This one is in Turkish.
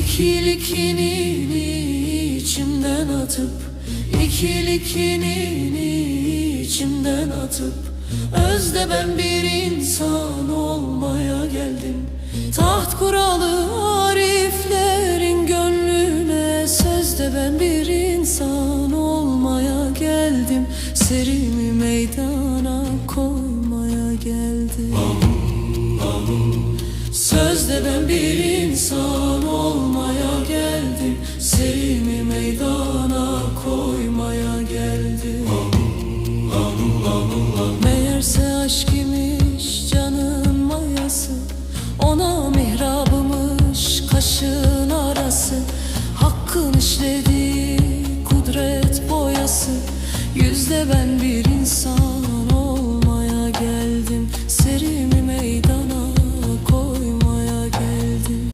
İkilikini içimden atıp, ikilikini içimden atıp, özde ben bir insan olmaya geldim. Taht kuralı ariflerin gönlüne, sözde ben bir insan olmaya geldim. Serimi meydana koymaya geldim. Sözde ben bir insan